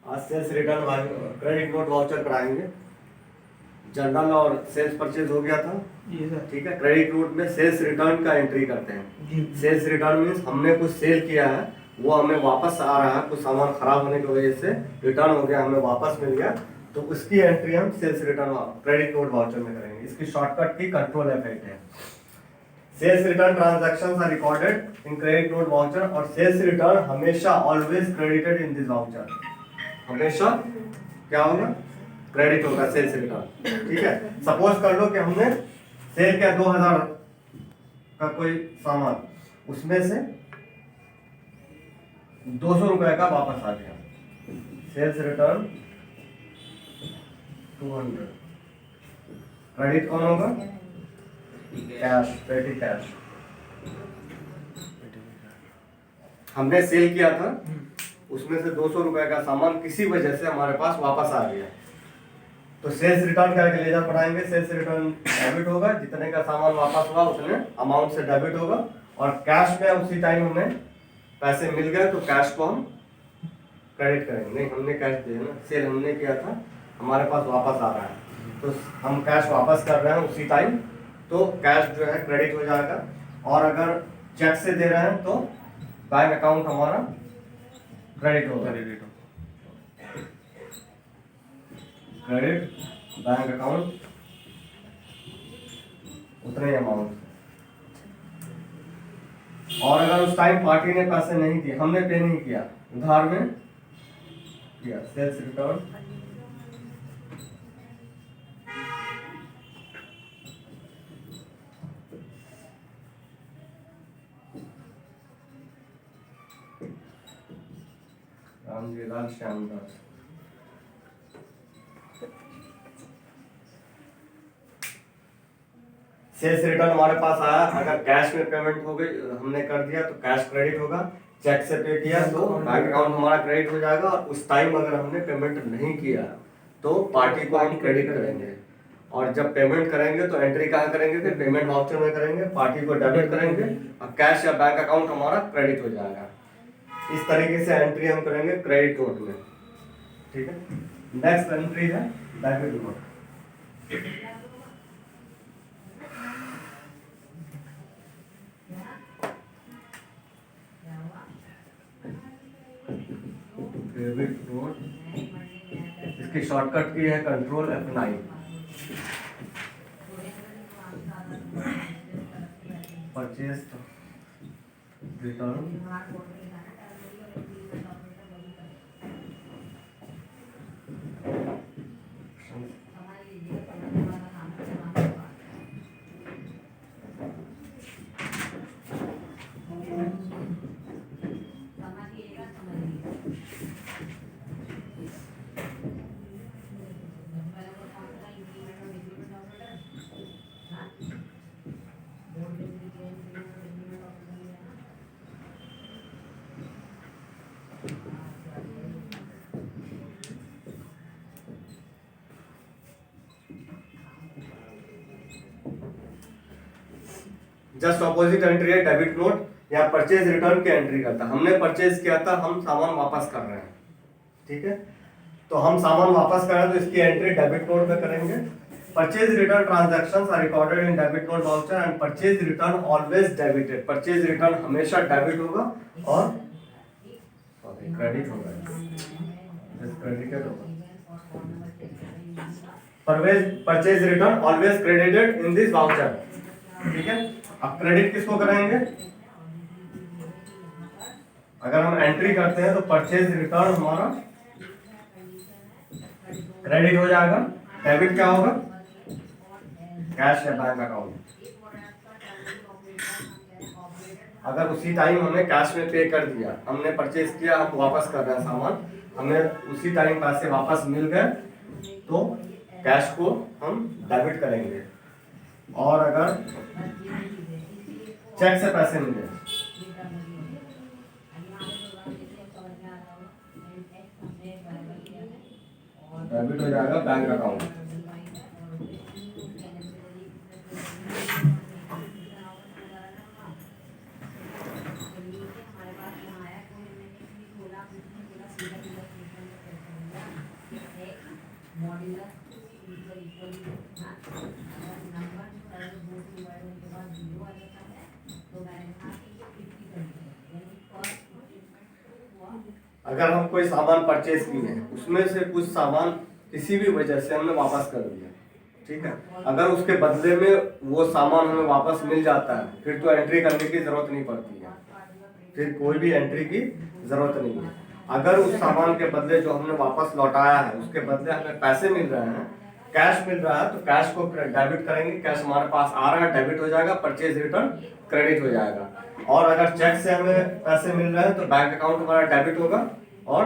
आज sales return credit note voucher कराएंगे। Journal और सेल्स परचेज हो गया था, ठीक है। क्रेडिट नोट में सेल्स रिटर्न का एंट्री करते हैं। सेल्स रिटर्न मीन्स हमने कुछ सेल किया है, वो हमें वापस आ रहा है, कुछ सामान खराब होने की वजह से रिटर्न हो गया, हमें वापस मिल गया, तो उसकी एंट्री हम sales return credit note voucher में करेंगे। इसकी शॉर्टकट की कंट्रोल F8 है। Sales return transactions are recorded in credit note voucher और सेल्स रिटर्न हमेशा always credited in this voucher. हमेशा क्या होगा? क्रेडिट होगा सेल्स रिटर्न, ठीक है। सपोज कर लो कि हमने सेल किया 2000 का कोई सामान, उसमें से 200 रुपए का वापस आ गया, सेल्स रिटर्न 200। क्रेडिट कौन होगा? कैश, पेटी कैश। हमने सेल किया था, उसमें से 200 रुपए का सामान किसी वजह से हमारे पास वापस आ गया, तो सेल्स रिटर्न का लेजर बढ़ाएंगे। सेल्स रिटर्न डेबिट होगा, जितने का सामान वापस हुआ उतने अमाउंट से डेबिट होगा, और कैश में उसी टाइम हमें पैसे मिल गए तो कैश को हम क्रेडिट करेंगे। नहीं, हमने कैश दिया ना, सेल हमने किया था, हमारे पास वापस आ रहा है, तो हम कैश वापस कर रहे हैं उसी टाइम, तो कैश जो है क्रेडिट हो जाएगा। और अगर चेक से दे रहे हैं तो बैंक अकाउंट हमारा क्रेडिट होगा। क्रेडिट बैंक अकाउंट उतने अमाउंट। और अगर उस टाइम पार्टी ने पैसे नहीं दिए, हमने पे नहीं किया, उधार में किया, sales return Ramjilal Shyamdas. Sales return हमारे पास आया, अगर कैश में पेमेंट हो गई, हमने कर दिया तो कैश क्रेडिट होगा, चेक से पे किया तो बैंक अकाउंट हमारा क्रेडिट हो जाएगा, और उस टाइम अगर हमने पेमेंट नहीं किया तो पार्टी को हम क्रेडिट करेंगे। और जब पेमेंट करेंगे तो एंट्री कहाँ करेंगे? फिर पेमेंट वाउचर में करेंगे, पार्टी को डेबिट करेंगे और कैश या बैंक अकाउंट हमारा क्रेडिट हो जाएगा। इस तरीके से एंट्री हम करेंगे क्रेडिट नोट में, ठीक है। नेक्स्ट एंट्री है डेबिट नोट। डेबिट नोट, इसकी शॉर्टकट की है control F9। Purchase return just opposite entry है डेबिट नोट, या परचेज रिटर्न की एंट्री करता है। हमने परचेज किया था, हम सामान वापस कर रहे हैं, ठीक है। तो हम सामान वापस कर रहे हैं तो इसकी एंट्री डेबिट नोट में करेंगे। Purchase return transactions are recorded in debit note voucher and purchase return always debited. Purchase return हमेशा डेबिट होगा और क्रेडिट होगा, क्रेडिटेड होगा। Purchase return always credited in this voucher, ठीक है। अब क्रेडिट किसको कराएंगे? अगर हम एंट्री करते हैं तो परचेज रिटर्न हमारा क्रेडिट हो जाएगा, डेबिट क्या होगा? कैश या बैंक अकाउंट। अगर उसी टाइम हमने कैश में पे कर दिया, हमने परचेज किया, हम वापस कर रहे हैं सामान, हमें उसी टाइम पैसे वापस मिल गए, तो कैश को हम डेबिट करेंगे। और अगर चेक से पैसे मिले, डेबिट हो जाएगा बैंक अकाउंट। अगर हम कोई सामान परचेज किए हैं, उसमें से कुछ सामान किसी भी वजह से हमने वापस कर दिया, ठीक है, अगर उसके बदले में वो सामान हमें वापस मिल जाता है, फिर तो एंट्री करने की जरूरत नहीं पड़ती है, फिर कोई भी एंट्री की जरूरत नहीं है। अगर उस सामान के बदले जो हमने वापस लौटाया है उसके बदले हमें पैसे मिल रहे हैं, कैश मिल रहा है, तो कैश को डेबिट करेंगे, कैश हमारे पास आ रहा है, डेबिट हो जाएगा, परचेज रिटर्न क्रेडिट हो जाएगा। और अगर चेक से हमें पैसे मिल रहे हैं तो बैंक अकाउंट हमारा डेबिट होगा और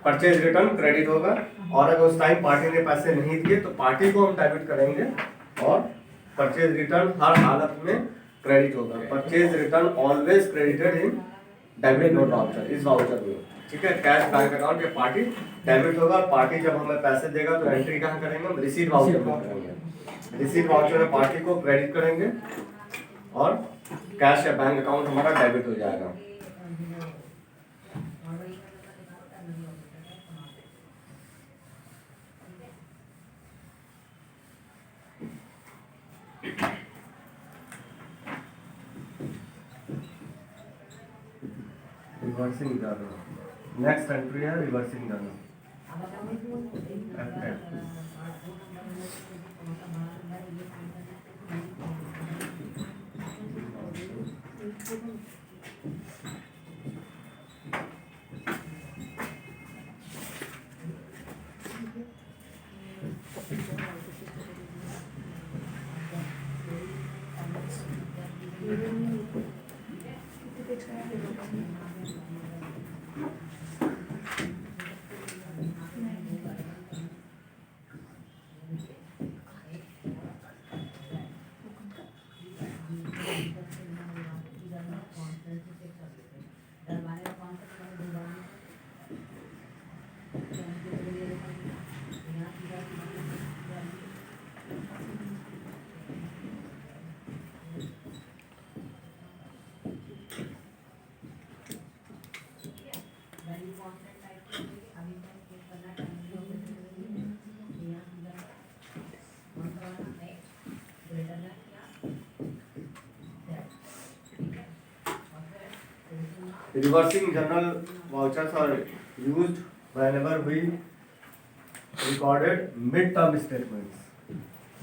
परचेज रिटर्न क्रेडिट होगा। और अगर उस टाइम पार्टी ने पैसे नहीं दिए तो पार्टी को हम डेबिट करेंगे और परचेज रिटर्न हर हालत में क्रेडिट होगा। परचेज रिटर्न ऑलवेज क्रेडिटेड इन डेबिट नोट वाउचर, इस वाउचर में, ठीक है। कैश बैंक अकाउंट के पार्टी डेबिट होगा, पार्टी जब हमें पैसे देगा तो एंट्री कहाँ करेंगे, हम रिसीट वाउचर में करेंगे। रिसीट वाउचर में पार्टी को क्रेडिट करेंगे और कैश या बैंक अकाउंट हमारा डेबिट हो जाएगा। रिवर्सिंग जर्नल, नेक्स्ट एंट्री है reversing journal. Reversing journal vouchers are used whenever we recorded mid-term statements।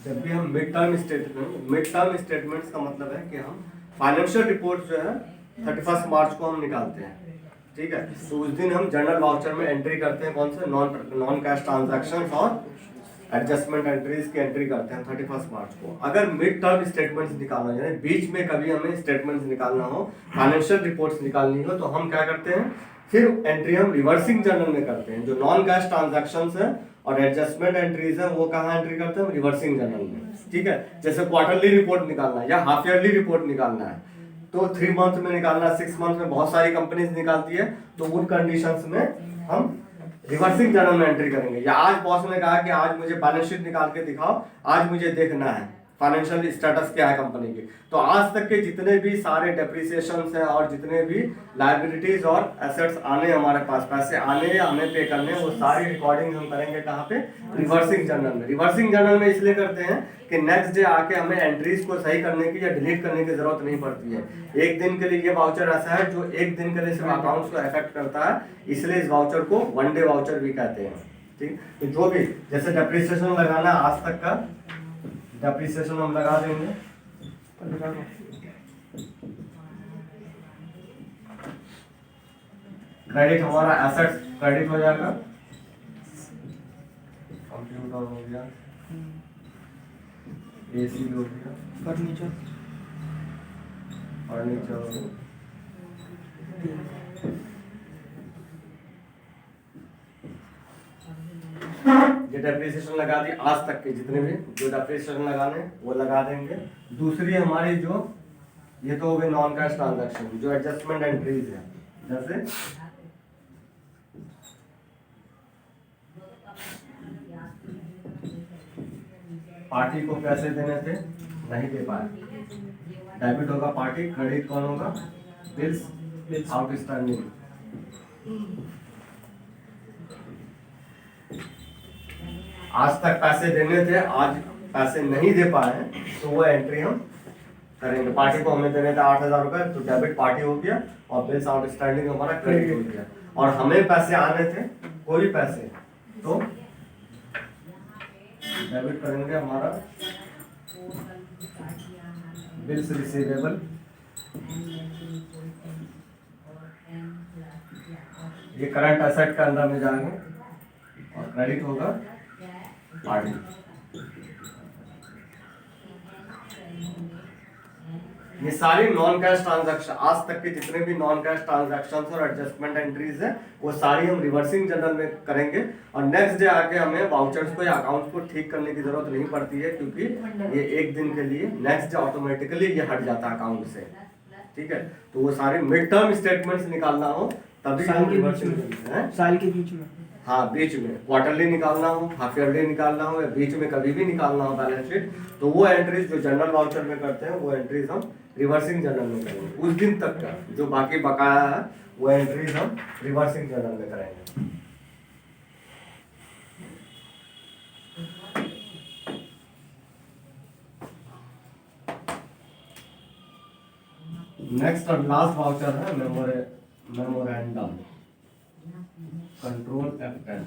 जब भी हम मिड टर्म स्टेटमेंट्स का मतलब है कि हम फाइनेंशियल रिपोर्ट जो है 31 मार्च को हम निकालते हैं, ठीक है। तो उस दिन हम जनरल वाउचर में एंट्री करते हैं, कौन से, नॉन कैश ट्रांजैक्शंस और एडजस्टमेंट एंट्रीज की एंट्री करते हैं 31 मार्च को। अगर मिड टर्म स्टेटमेंट्स निकालना हो, यानी बीच में कभी हमें स्टेटमेंट्स निकालना हो, फाइनेंशियल रिपोर्ट्स निकालनी हो, तो हम क्या करते हैं, फिर एंट्री हम रिवर्सिंग जर्नल में करते हैं। जो नॉन कैश ट्रांजैक्शंस है और एडजस्टमेंट एंट्रीज है वो कहाँ एंट्री करते हैं, रिवर्सिंग जर्नल में, ठीक है। जैसे क्वार्टरली रिपोर्ट निकालना है या हाफ ईयरली रिपोर्ट निकालना है, तो 3 मंथ में निकालना है, 6 मंथ में बहुत सारी कंपनीज निकालती है, तो उन कंडीशंस में हम रिवर्सिंग जर्नल में एंट्री करेंगे। या आज बॉस ने कहा कि आज मुझे बैलेंस शीट निकाल के दिखाओ, आज मुझे देखना है फाइनेंशियल स्टेटस क्या है कंपनी की, तो आज तक के जितने भी सारे डेप्रिसिएशंस हैं और जितने भी लायबिलिटीज और एसेट्स आने हमारे पास, पैसे आने या हमें पे करने, वो सारी रिकॉर्डिंग हम करेंगे कहाँ पे, रिवर्सिंग जर्नल में। रिवर्सिंग जर्नल में इसलिए करते हैं कि नेक्स्ट डे आके हमें एंट्रीज को सही करने की या डिलीट करने की जरूरत नहीं पड़ती है। एक दिन के लिए ये वाउचर ऐसा है जो एक दिन के लिए सिर्फ अकाउंट्स को अफेक्ट करता है, इसलिए इस वाउचर को 1 डे वाउचर भी कहते हैं, ठीक। तो जो भी जैसे डेप्रिसिएशन लगाना है, आज तक का डेप्रिसिएशन हम लगा देंगे, क्रेडिट हमारा एसेट्स क्रेडिट हो जाएगा, कंप्यूटर हो गया, एसी हो गया, फर्नीचर हो गया, ये डेप्रिसिएशन लगा दी, आज तक के जितने भी जो डेप्रिसिएशन लगाने वो लगा देंगे। दूसरी हमारी जो, ये तो हो गई नॉन कैश ट्रांजैक्शन, जो एडजस्टमेंट एंट्रीज है, जैसे पार्टी को पैसे देने थे, नहीं दे पाए, डेबिट होगा पार्टी, क्रेडिट कौन होगा, बिल्स आउटस्टैंडिंग। आज तक पैसे देने थे, आज पैसे नहीं दे पाए हैं, तो वो एंट्री हम करेंगे। पार्टी को हमें देने थे 8,000 रुपए, तो डेबिट पार्टी हो गया और बिल्स आउटस्टैंडिंग हमारा क्रेडिट हो गया। और हमें पैसे आने थे कोई पैसे, तो डेबिट करेंगे हमारा बिल्स रिसीवेबल, ये करंट एसेट के अंदर में जाएंगे और क्रेडिट होगा पार्टी। ये सारी नॉन कैश ट्रांजैक्शन, आज तक के जितने भी नॉन कैश ट्रांजैक्शंस और एडजस्टमेंट एंट्रीज है, वो सारी हम रिवर्सिंग जर्नल में करेंगे। और नेक्स्ट डे आके हमें वाउचर्स को या अकाउंट्स को ठीक करने की जरूरत नहीं पड़ती है, क्योंकि ये एक दिन के लिए, नेक्स्ट डे ऑटोमेटिकली ये हट जाता है अकाउंट से। ठीक है, तो वो सारी मिड टर्म स्टेटमेंट्स निकालना हो तभी साल के बीच में, हाँ बीच में क्वार्टरली निकालना हो, हाफ ईयरली निकालना हो, या बीच में कभी भी निकालना हो बैलेंस शीट, तो वो एंट्रीज जो जनरल वाउचर में करते हैं वो एंट्रीज हम रिवर्सिंग जर्नल में करेंगे। उस दिन तक का जो बाकी बकाया है वो एंट्रीज हम रिवर्सिंग जर्नल में करेंगे। नेक्स्ट और लास्ट वाउचर है memorandum, control F10।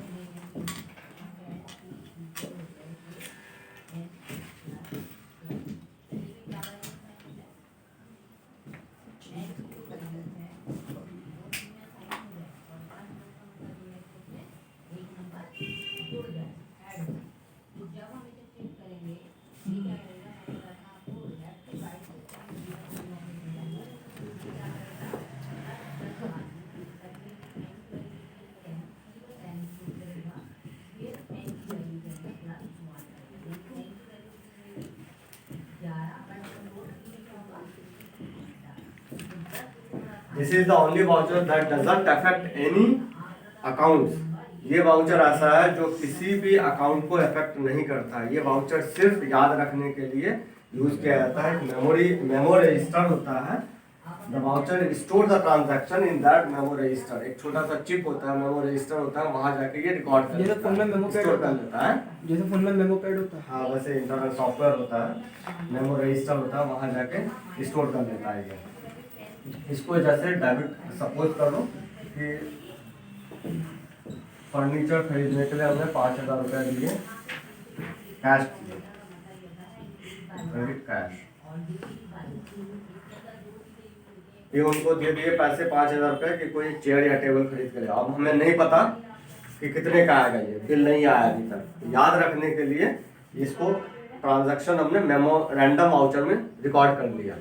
This is the only voucher that doesn't affect any accounts। ये वाउचर ऐसा है जो किसी भी अकाउंट को इफेक्ट नहीं करता है। ये वाउचर सिर्फ याद रखने के लिए यूज किया जाता है। मेमो रजिस्टर होता है, the voucher store the transaction in that memo register. एक छोटा सा चिप होता है, मेमो रजिस्टर होता है, वहां जाके ये रिकॉर्ड कर जैसे फोन में मेमो पैड होता है, जैसे फोन में मेमो पैड होता है, हाँ वैसे इंटरनल सॉफ्टवेयर होता है, मेमो रजिस्टर होता है, वहां जाके स्टोर कर लेता है ये। इसको जैसे डेबिट, सपोज कर लो कि फर्नीचर खरीदने के लिए हमने 5,000 रुपये दिए, कैश दिए, क्रेडिट कैश, ये उनको दे दिए पैसे 5,000 रुपये कि कोई चेयर या टेबल खरीद के ले। अब हमें नहीं पता कि कितने का आएगा, ये बिल नहीं आया अभी तक। याद रखने के लिए इसको ट्रांजैक्शन हमने मेमोरेंडम वाउचर में रिकॉर्ड कर लिया।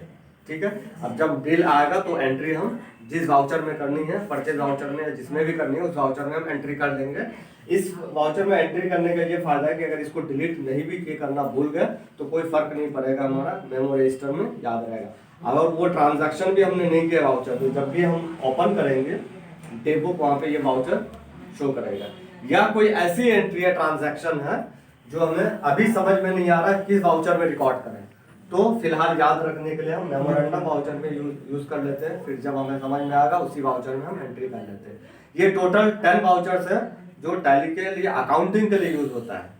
ठीक है, अब जब बिल आएगा तो एंट्री हम जिस वाउचर में करनी है, परचेज वाउचर में या जिसमें भी करनी है, उस वाउचर में हम एंट्री कर देंगे। इस वाउचर में एंट्री करने का ये फायदा है कि अगर इसको डिलीट नहीं भी करना भूल गए तो कोई फर्क नहीं पड़ेगा, हमारा मेमो रजिस्टर में याद रहेगा। अगर वो ट्रांजैक्शन भी हमने नहीं किया वाउचर, तो जब भी हम ओपन करेंगे टेब बुक, वहाँ पे ये वाउचर शो करेगा। या कोई ऐसी एंट्री या ट्रांजैक्शन है जो हमें अभी समझ में नहीं आ रहा है किस वाउचर में रिकॉर्ड करें, तो फिलहाल याद रखने के लिए हम मेमोरेंडम वाउचर में यूज कर लेते हैं। फिर जब हमें समझ में आएगा उसी वाउचर में हम एंट्री कर लेते हैं। ये टोटल 10 वाउचर्स है जो टैली के लिए, अकाउंटिंग के लिए यूज होता है।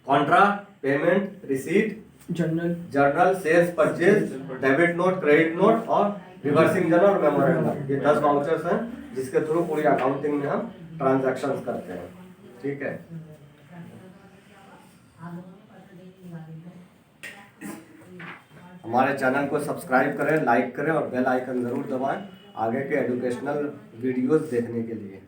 Contract, payment, receipt, journal, sales purchase, debit note, credit note और रिवर्सिंग जर्नल और मेमोरेंडम। ये 10 वाउचर्स हैं जिसके थ्रू पूरी अकाउंटिंग में हम ट्रांजैक्शंस करते हैं। ठीक है, हमारे चैनल को सब्सक्राइब करें, लाइक करें और बेल आइकन जरूर दबाएं आगे के एजुकेशनल वीडियोस देखने के लिए।